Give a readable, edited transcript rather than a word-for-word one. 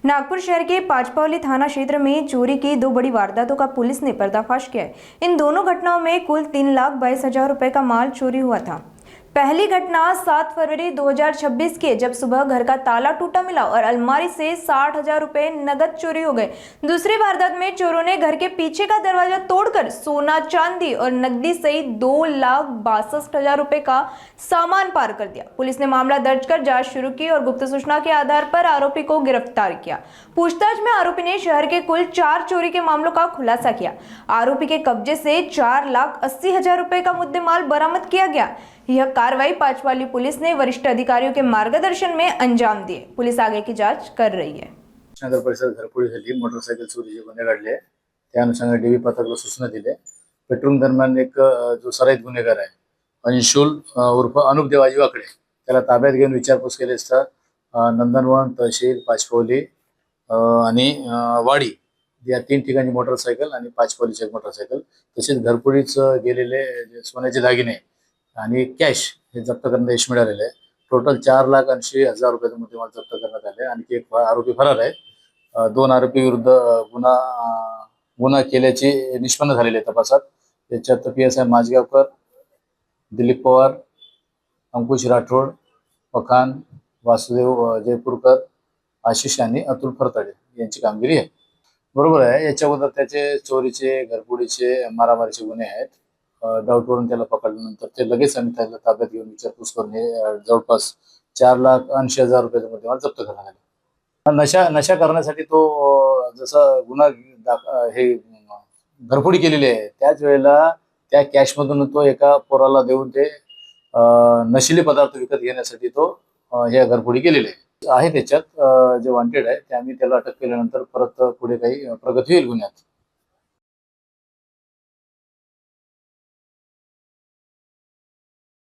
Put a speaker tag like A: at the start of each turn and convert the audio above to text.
A: नागपुर शहर के पाचपौली थाना क्षेत्र में चोरी की दो बड़ी वारदातों का पुलिस ने पर्दाफाश किया है। इन दोनों घटनाओं में कुल 3,22,000 रुपए का माल चोरी हुआ था। पहली घटना 7 फरवरी 2026 की है, जब सुबह घर का ताला टूटा मिला और अलमारी से 60,000 रुपए नगद चोरी हो गए। दूसरी वारदात में चोरों ने घर के पीछे का दरवाजा तोड़कर सोना, चांदी और नकदी सहित 2,62,000 रुपए का सामान पार कर दिया। पुलिस ने मामला दर्ज कर जांच शुरू की और गुप्त सूचना के आधार पर आरोपी को गिरफ्तार किया। पूछताछ में आरोपी ने शहर के कुल 4 चोरी के मामलों का खुलासा किया। आरोपी के कब्जे से 4,80,000 रुपए का मुद्देमाल बरामद किया गया। यह कार्रवाई पाचपौली पुलिस ने वरिष्ठ अधिकारियों के मार्गदर्शन में अंजाम दिए। पुलिस आगे की जांच कर रही है।
B: नगर परिषद घरफोडीसाठी मोटरसायकल चोरीचे गुन्हे घडले। त्या अनुषंगाने डीबी पथकाला सूचना दिल्या। पेट्रोलिंग दरम्यान एक जो सराईत गुन्हेगार आहे अंशुल उर्फ अनुप देवाजी वाकडे त्याला ताब्यात घेऊन विचारपूस केली असता नंदनवन, तहसील, पाचपौली आणि वाडी या 3 ठिकाणी मोटरसायकल आणि पाचपौलीचे एक मोटरसायकल तसेच घरफोडीच गेलेले सोन्याचे दागिने आणि कॅश हे जप्त करण्यात यश मिळालेले आहे। टोटल 4,80,000 रुपयाचा मुद्देमाल जप्त करण्यात आले। आणखी एक आरोपी फरार आहे। 2 आरोपी विरुद्ध गुन्हा केल्याची निष्पन्न झालेली तपासात। त्याच्यात PSI माझगावकर, दिलीप पवार, अंकुश राठोड, पखान, वासुदेव जयपूरकर, आशिष आणि अतुल फरताडे यांची कामगिरी आहे। बरोबर आहे। याच्याबद्दल त्याचे चोरीचे, घरफोडीचे, मारामारीचे गुन्हे आहेत। डाऊटवरून त्याला पकडल्यानंतर ते लगेच आम्ही त्याला ताब्यात घेऊन विचारपूस करून जवळपास 4,80,000 रुपयाचा मुद्देमाल जप्त करण्यात आला। नशा करण्यासाठी तो जसं गुन्हा हे घरफोडी केलेली आहे त्याच वेळेला त्या कॅश मधून तो एका पोराला देऊन ते नशिले पदार्थ विकत घेण्यासाठी तो हे घरफोडी केलेली आहे। त्याच्यात जे वॉन्टेड आहे ते आम्ही त्याला अटक केल्यानंतर परत पुढे काही प्रगती होईल गुन्ह्यात।